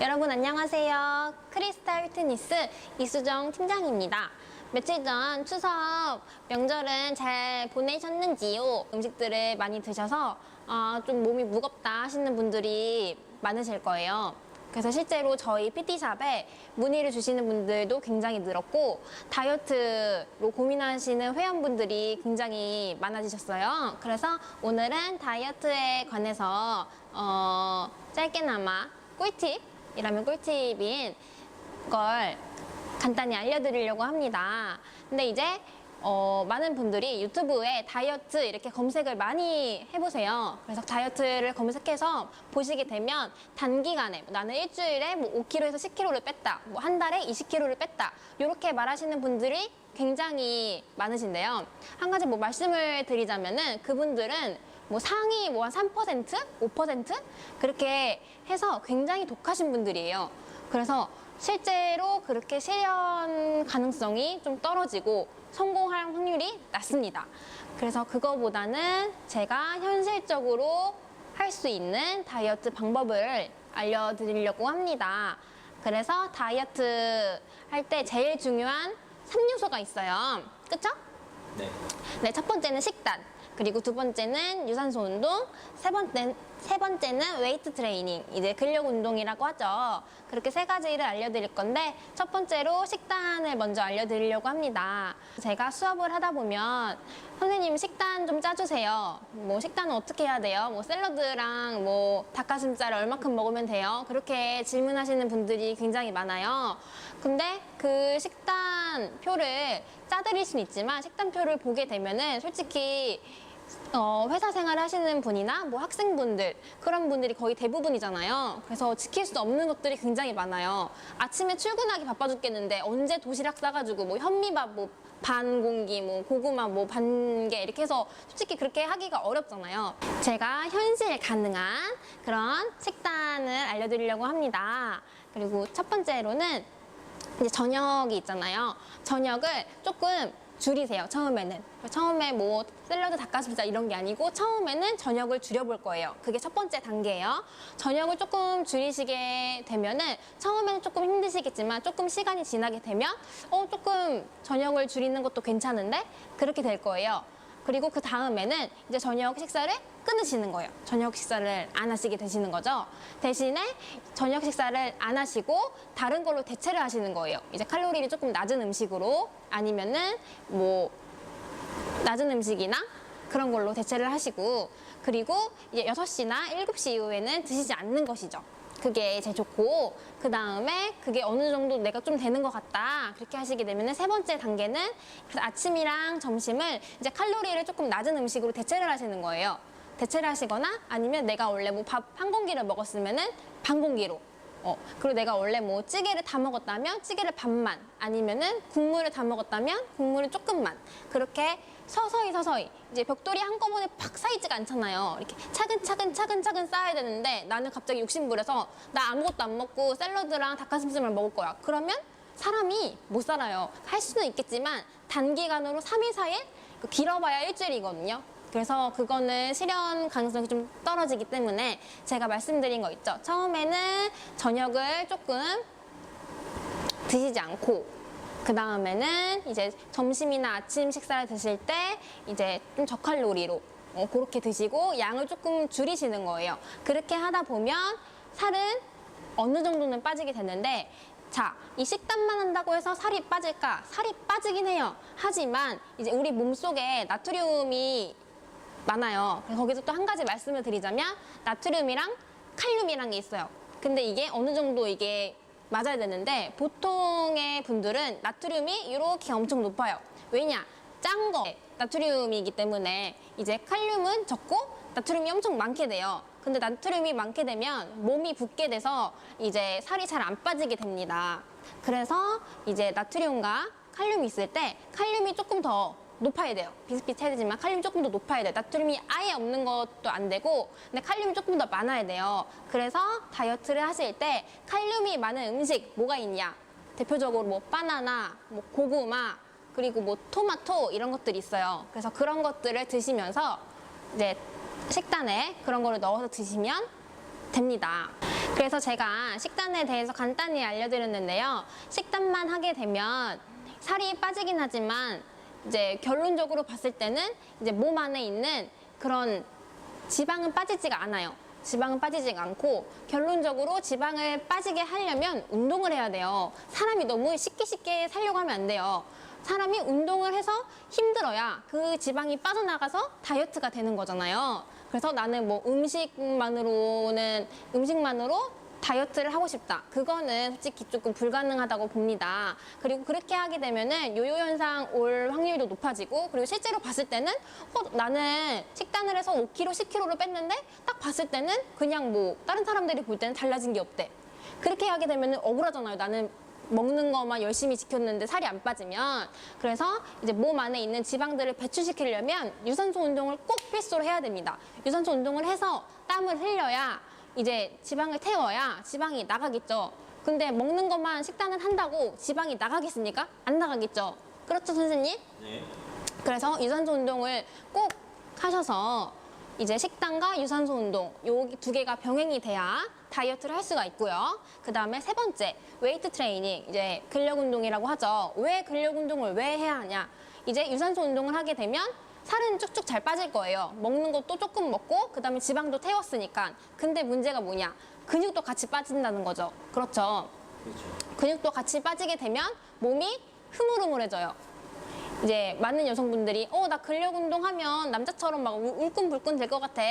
여러분 안녕하세요. 크리스탈 휘트니스 이수정 팀장입니다. 며칠 전 추석 명절은 잘 보내셨는지요? 음식들을 많이 드셔서 좀 몸이 무겁다 하시는 분들이 많으실 거예요. 그래서 실제로 저희 PT샵에 문의를 주시는 분들도 굉장히 늘었고 다이어트로 고민하시는 회원분들이 굉장히 많아지셨어요. 그래서 오늘은 다이어트에 관해서 짧게나마 꿀팁이라면 꿀팁인 걸 간단히 알려드리려고 합니다. 근데 이제 많은 분들이 유튜브에 다이어트 이렇게 검색을 많이 해보세요. 그래서 다이어트를 검색해서 보시게 되면 단기간에 나는 일주일에 뭐 5kg에서 10kg를 뺐다, 뭐 한 달에 20kg를 뺐다 이렇게 말하시는 분들이 굉장히 많으신데요. 한 가지 뭐 말씀을 드리자면은 그분들은 뭐 상위 뭐 한 3%, 5% 그렇게 해서 굉장히 독하신 분들이에요. 그래서 실제로 그렇게 실현 가능성이 좀 떨어지고 성공할 확률이 낮습니다. 그래서 그거보다는 제가 현실적으로 할 수 있는 다이어트 방법을 알려드리려고 합니다. 그래서 다이어트 할 때 제일 중요한 3요소가 있어요. 그쵸? 네, 첫 번째는 식단, 그리고 두 번째는 유산소 운동, 세 번째는 웨이트 트레이닝, 이제 근력 운동이라고 하죠. 그렇게 세 가지를 알려드릴 건데 첫 번째로 식단을 먼저 알려드리려고 합니다. 제가 수업을 하다 보면 선생님 식단 좀 짜주세요. 뭐 식단은 어떻게 해야 돼요? 뭐 샐러드랑 뭐 닭가슴살 얼마큼 먹으면 돼요? 그렇게 질문하시는 분들이 굉장히 많아요. 근데 그 식단 표를 짜드릴 수는 있지만 식단표를 보게 되면은 솔직히 회사 생활 하시는 분이나 뭐 학생분들 그런 분들이 거의 대부분이잖아요. 그래서 지킬 수 없는 것들이 굉장히 많아요. 아침에 출근하기 바빠 죽겠는데 언제 도시락 싸가지고 뭐 현미밥 뭐 반 공기 뭐 고구마 뭐 반 개 이렇게 해서 솔직히 그렇게 하기가 어렵잖아요. 제가 현실 가능한 그런 식단을 알려드리려고 합니다. 그리고 첫 번째로는 이제 저녁이 있잖아요. 저녁을 조금 줄이세요. 처음에 뭐 샐러드 닭가슴살 이런 게 아니고 처음에는 저녁을 줄여볼 거예요. 그게 첫 번째 단계예요. 저녁을 조금 줄이시게 되면은 처음에는 조금 힘드시겠지만 조금 시간이 지나게 되면 조금 저녁을 줄이는 것도 괜찮은데 그렇게 될 거예요. 그리고 그 다음에는 이제 저녁 식사를 끊으시는 거예요. 저녁 식사를 안 하시게 되시는 거죠. 대신에 저녁 식사를 안 하시고 다른 걸로 대체를 하시는 거예요. 이제 칼로리를 조금 낮은 음식으로 아니면은 뭐 낮은 음식이나 그런 걸로 대체를 하시고 그리고 이제 6시나 7시 이후에는 드시지 않는 것이죠. 그게 제일 좋고 그 다음에 그게 어느 정도 내가 좀 되는 것 같다 그렇게 하시게 되면 세 번째 단계는 그래서 아침이랑 점심을 이제 칼로리를 조금 낮은 음식으로 대체를 하시는 거예요. 대체를 하시거나 아니면 내가 원래 뭐 밥 한 공기를 먹었으면은 반 공기로 그리고 내가 원래 뭐 찌개를 다 먹었다면 찌개를 반만 아니면은 국물을 다 먹었다면 국물을 조금만 그렇게 서서히 이제 벽돌이 한꺼번에 팍 쌓이지가 않잖아요. 이렇게 차근차근 쌓아야 되는데 나는 갑자기 욕심부려서 나 아무것도 안 먹고 샐러드랑 닭가슴살만 먹을 거야. 그러면 사람이 못 살아요. 할 수는 있겠지만 단기간으로 3일, 4일 길어봐야 일주일이거든요. 그래서 그거는 실현 가능성이 좀 떨어지기 때문에 제가 말씀드린 거 있죠. 처음에는 저녁을 조금 드시지 않고 그 다음에는 이제 점심이나 아침 식사를 드실 때 이제 좀 저칼로리로 그렇게 드시고 양을 조금 줄이시는 거예요. 그렇게 하다 보면 살은 어느 정도는 빠지게 되는데 자, 이 식단만 한다고 해서 살이 빠질까? 살이 빠지긴 해요. 하지만 이제 우리 몸속에 나트륨이 많아요. 그래서 거기서 또 한 가지 말씀을 드리자면 나트륨이랑 칼륨이란 게 있어요. 근데 이게 어느 정도 이게 맞아야 되는데 보통의 분들은 나트륨이 이렇게 엄청 높아요. 왜냐? 짠 거 나트륨이기 때문에 이제 칼륨은 적고 나트륨이 엄청 많게 돼요. 근데 나트륨이 많게 되면 몸이 붓게 돼서 이제 살이 잘 안 빠지게 됩니다. 그래서 이제 나트륨과 칼륨이 있을 때 칼륨이 조금 더 높아야 돼요. 비슷비슷해지만 칼륨이 조금 더 높아야 돼요. 나트륨이 아예 없는 것도 안 되고 근데 칼륨이 조금 더 많아야 돼요. 그래서 다이어트를 하실 때 칼륨이 많은 음식 뭐가 있냐? 대표적으로 뭐 바나나, 뭐 고구마, 그리고 뭐 토마토 이런 것들이 있어요. 그래서 그런 것들을 드시면서 이제 식단에 그런 거를 넣어서 드시면 됩니다. 그래서 제가 식단에 대해서 간단히 알려드렸는데요. 식단만 하게 되면 살이 빠지긴 하지만 이제 결론적으로 봤을 때는 이제 몸 안에 있는 그런 지방은 빠지지가 않아요. 지방은 빠지지가 않고 결론적으로 지방을 빠지게 하려면 운동을 해야 돼요. 사람이 너무 쉽게 살려고 하면 안 돼요. 사람이 운동을 해서 힘들어야 그 지방이 빠져나가서 다이어트가 되는 거잖아요. 그래서 나는 뭐 음식만으로 다이어트를 하고 싶다. 그거는 솔직히 조금 불가능하다고 봅니다. 그리고 그렇게 하게 되면은 요요 현상 올 확률도 높아지고, 그리고 실제로 봤을 때는 나는 식단을 해서 5kg, 10kg를 뺐는데 딱 봤을 때는 그냥 뭐 다른 사람들이 볼 때는 달라진 게 없대. 그렇게 하게 되면은 억울하잖아요. 나는 먹는 것만 열심히 지켰는데 살이 안 빠지면. 그래서 이제 몸 안에 있는 지방들을 배출시키려면 유산소 운동을 꼭 필수로 해야 됩니다. 유산소 운동을 해서 땀을 흘려야 이제 지방을 태워야 지방이 나가겠죠. 근데 먹는 것만 식단을 한다고 지방이 나가겠습니까? 안 나가겠죠. 그렇죠, 선생님? 네. 그래서 유산소 운동을 꼭 하셔서 이제 식단과 유산소 운동 요 두 개가 병행이 돼야 다이어트를 할 수가 있고요. 그 다음에 세 번째, 웨이트 트레이닝, 이제 근력 운동이라고 하죠. 왜 근력 운동을 왜 해야 하냐? 이제 유산소 운동을 하게 되면 살은 쭉쭉 잘 빠질 거예요. 먹는 것도 조금 먹고 그 다음에 지방도 태웠으니까. 근데 문제가 뭐냐? 근육도 같이 빠진다는 거죠. 그렇죠? 그렇죠. 근육도 같이 빠지게 되면 몸이 흐물흐물해져요. 이제 많은 여성분들이 나 근력 운동하면 남자처럼 막 울끈불끈 될 것 같아.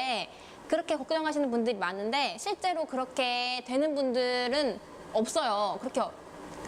그렇게 걱정하시는 분들이 많은데 실제로 그렇게 되는 분들은 없어요. 그렇게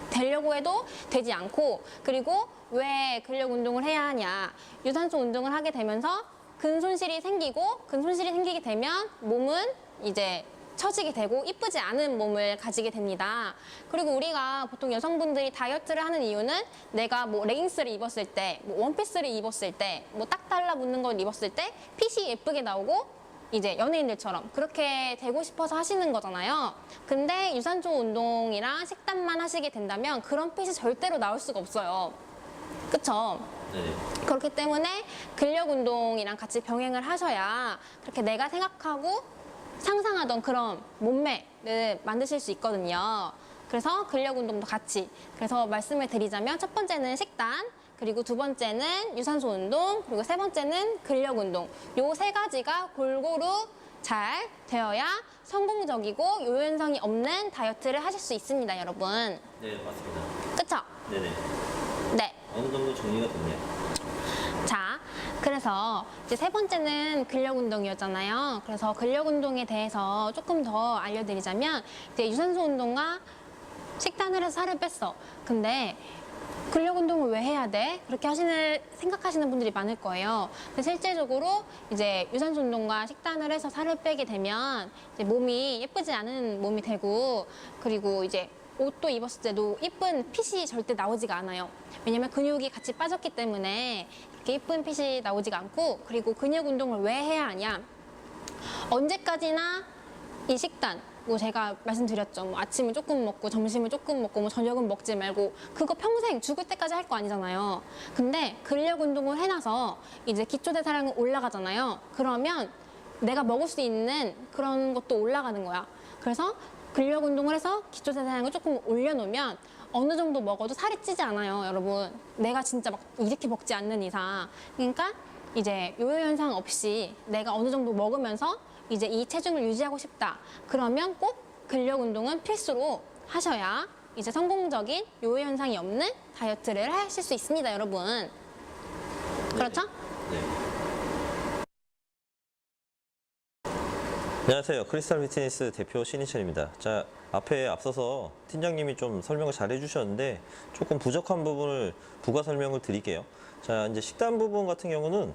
되려고 해도 되지 않고, 그리고 왜 근력 운동을 해야 하냐? 유산소 운동을 하게 되면서 근손실이 생기게 되면 몸은 이제 처지게 되고 이쁘지 않은 몸을 가지게 됩니다. 그리고 우리가 보통 여성분들이 다이어트를 하는 이유는 내가 뭐 레깅스를 입었을 때, 뭐 원피스를 입었을 때, 뭐 딱 달라붙는 걸 입었을 때 핏이 예쁘게 나오고 이제 연예인들처럼 그렇게 되고 싶어서 하시는 거잖아요. 근데 유산소 운동이랑 식단만 하시게 된다면 그런 핏이 절대로 나올 수가 없어요. 그쵸? 네. 그렇기 때문에 근력 운동이랑 같이 병행을 하셔야 그렇게 내가 생각하고 상상하던 그런 몸매를 만드실 수 있거든요. 그래서 근력 운동도 같이. 그래서 말씀을 드리자면 첫 번째는 식단, 그리고 두 번째는 유산소 운동, 그리고 세 번째는 근력 운동. 요 세 가지가 골고루 잘 되어야 성공적이고 요현상이 없는 다이어트를 하실 수 있습니다, 여러분. 네, 맞습니다. 그쵸? 네네. 네. 어느 정도 정리가 됐네요. 자, 그래서 이제 세 번째는 근력 운동이었잖아요. 그래서 근력 운동에 대해서 조금 더 알려드리자면 이제 유산소 운동과 식단을 해서 살을 뺐어. 근데 근력 운동을 왜 해야 돼? 그렇게 생각하시는 분들이 많을 거예요. 근데 실제적으로 이제 유산소 운동과 식단을 해서 살을 빼게 되면 이제 몸이 예쁘지 않은 몸이 되고, 그리고 이제 옷도 입었을 때도 예쁜 핏이 절대 나오지가 않아요. 왜냐면 근육이 같이 빠졌기 때문에 이렇게 예쁜 핏이 나오지가 않고, 그리고 근육 운동을 왜 해야 하냐? 언제까지나 이 식단, 뭐 제가 말씀드렸죠. 뭐 아침을 조금 먹고 점심을 조금 먹고 뭐 저녁은 먹지 말고, 그거 평생 죽을 때까지 할 거 아니잖아요. 근데 근력 운동을 해놔서 이제 기초대사량은 올라가잖아요. 그러면 내가 먹을 수 있는 그런 것도 올라가는 거야. 그래서 근력 운동을 해서 기초대사량을 조금 올려놓으면 어느 정도 먹어도 살이 찌지 않아요, 여러분. 내가 진짜 막 이렇게 먹지 않는 이상. 그러니까 이제 요요 현상 없이 내가 어느 정도 먹으면서 이제 이 체중을 유지하고 싶다. 그러면 꼭 근력 운동은 필수로 하셔야 이제 성공적인 요요 현상이 없는 다이어트를 하실 수 있습니다, 여러분. 그렇죠? 네. 안녕하세요. 크리스탈 피트니스 대표 신희철입니다. 자, 앞에 앞서서 팀장님이 좀 설명을 잘 해주셨는데 조금 부족한 부분을 부가 설명을 드릴게요. 자, 이제 식단 부분 같은 경우는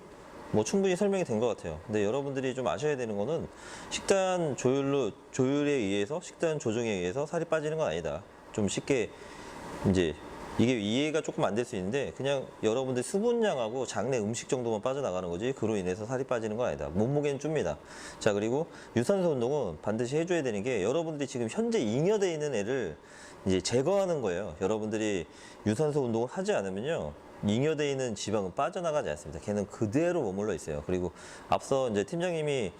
뭐 충분히 설명이 된 것 같아요. 근데 여러분들이 좀 아셔야 되는 거는 식단 조율에 의해서, 식단 조정에 의해서 살이 빠지는 건 아니다. 좀 쉽게 이제 이게 이해가 조금 안 될 수 있는데, 그냥 여러분들 수분량하고 장내 음식 정도만 빠져나가는 거지 그로 인해서 살이 빠지는 건 아니다. 몸무게는 줍니다. 자, 그리고 유산소 운동은 반드시 해줘야 되는 게, 여러분들이 지금 현재 잉여되어 있는 애를 이제 제거하는 거예요. 여러분들이 유산소 운동을 하지 않으면요, 잉여되어 있는 지방은 빠져나가지 않습니다. 걔는 그대로 머물러 있어요. 그리고 앞서 이제 팀장님이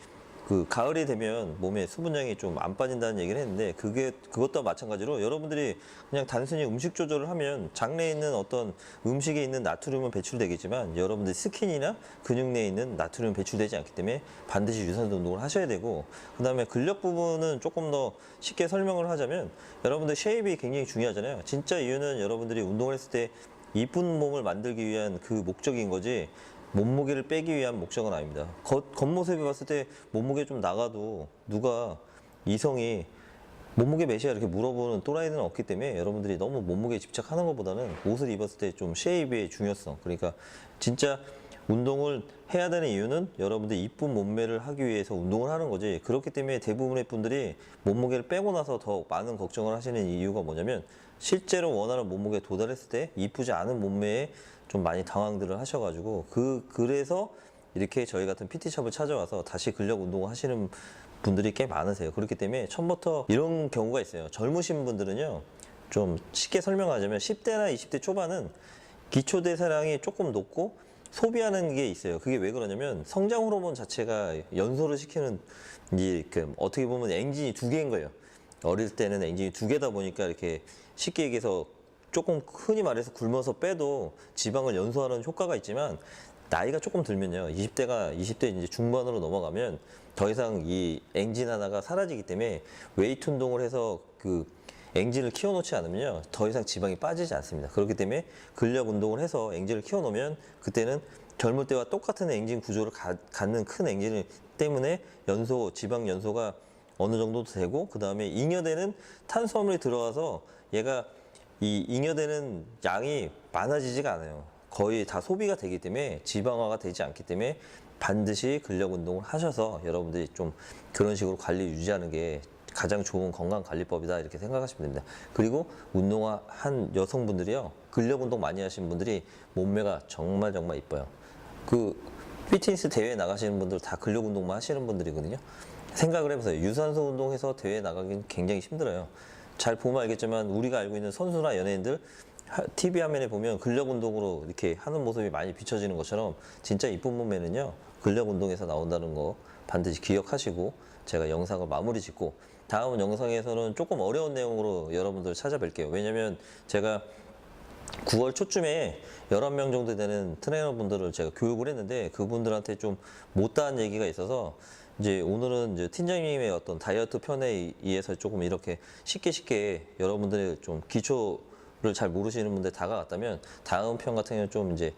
그 가을이 되면 몸에 수분량이 좀 안 빠진다는 얘기를 했는데 그것도 마찬가지로 여러분들이 그냥 단순히 음식 조절을 하면 장내에 있는 어떤 음식에 있는 나트륨은 배출되겠지만 여러분들 스킨이나 근육 내에 있는 나트륨은 배출되지 않기 때문에 반드시 유산소 운동을 하셔야 되고, 그다음에 근력 부분은 조금 더 쉽게 설명을 하자면 여러분들 쉐입이 굉장히 중요하잖아요. 진짜 이유는 여러분들이 운동을 했을 때 이쁜 몸을 만들기 위한 그 목적인 거지 몸무게를 빼기 위한 목적은 아닙니다. 겉모습에 봤을 때 몸무게 좀 나가도 누가 이성이 몸무게 몇이야 이렇게 물어보는 또라이들은 없기 때문에 여러분들이 너무 몸무게에 집착하는 것보다는 옷을 입었을 때 좀 쉐입의 중요성, 그러니까 진짜 운동을 해야 되는 이유는 여러분들이 이쁜 몸매를 하기 위해서 운동을 하는 거지, 그렇기 때문에 대부분의 분들이 몸무게를 빼고 나서 더 많은 걱정을 하시는 이유가 뭐냐면 실제로 원하는 몸무게에 도달했을 때 이쁘지 않은 몸매에 좀 많이 당황들을 하셔가지고 그래서 이렇게 저희 같은 PT샵을 찾아와서 다시 근력 운동을 하시는 분들이 꽤 많으세요. 그렇기 때문에 처음부터 이런 경우가 있어요. 젊으신 분들은요, 좀 쉽게 설명하자면 10대나 20대 초반은 기초대사량이 조금 높고 소비하는 게 있어요. 그게 왜 그러냐면 성장 호르몬 자체가 연소를 시키는 어떻게 보면 엔진이 두 개인 거예요. 어릴 때는 엔진이 두 개다 보니까 이렇게 쉽게 얘기해서 조금 흔히 말해서 굶어서 빼도 지방을 연소하는 효과가 있지만 나이가 조금 들면요, 20대 이제 중반으로 넘어가면 더 이상 이 엔진 하나가 사라지기 때문에 웨이트 운동을 해서 그 엔진을 키워놓지 않으면요 더 이상 지방이 빠지지 않습니다. 그렇기 때문에 근력 운동을 해서 엔진을 키워놓으면 그때는 젊을 때와 똑같은 엔진 구조를 갖는 큰 엔진 때문에 지방 연소가 어느 정도 되고, 그 다음에 잉여되는 탄수화물이 들어와서 얘가 이 잉여되는 양이 많아지지가 않아요. 거의 다 소비가 되기 때문에 지방화가 되지 않기 때문에 반드시 근력 운동을 하셔서 여러분들이 좀 그런 식으로 관리 유지하는 게 가장 좋은 건강관리법이다 이렇게 생각하시면 됩니다. 그리고 운동한 여성분들이요, 근력 운동 많이 하시는 분들이 몸매가 정말 이뻐요. 그 피트니스 대회 나가시는 분들 다 근력 운동만 하시는 분들이거든요. 생각을 해보세요. 유산소 운동해서 대회 나가기는 굉장히 힘들어요. 잘 보면 알겠지만 우리가 알고 있는 선수나 연예인들 TV 화면에 보면 근력 운동으로 이렇게 하는 모습이 많이 비춰지는 것처럼 진짜 이쁜 몸매는요 근력 운동에서 나온다는 거 반드시 기억하시고, 제가 영상을 마무리 짓고 다음 영상에서는 조금 어려운 내용으로 여러분들 찾아뵐게요. 왜냐면 제가 9월 초쯤에 11명 정도 되는 트레이너분들을 제가 교육을 했는데 그분들한테 좀 못다한 얘기가 있어서 이제 오늘은 이제 팀장님의 어떤 다이어트 편에 의해서 조금 이렇게 쉽게 여러분들의 좀 기초를 잘 모르시는 분들 다가갔다면 다음 편 같은 경우는 좀 이제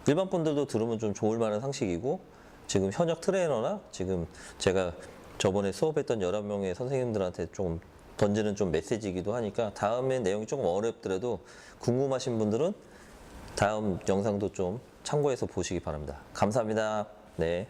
일반 분들도 들으면 좀 좋을 만한 상식이고, 지금 현역 트레이너나 지금 제가 저번에 수업했던 11명의 선생님들한테 좀 던지는 좀 메시지이기도 하니까 다음에 내용이 조금 어렵더라도 궁금하신 분들은 다음 영상도 좀 참고해서 보시기 바랍니다. 감사합니다. 네.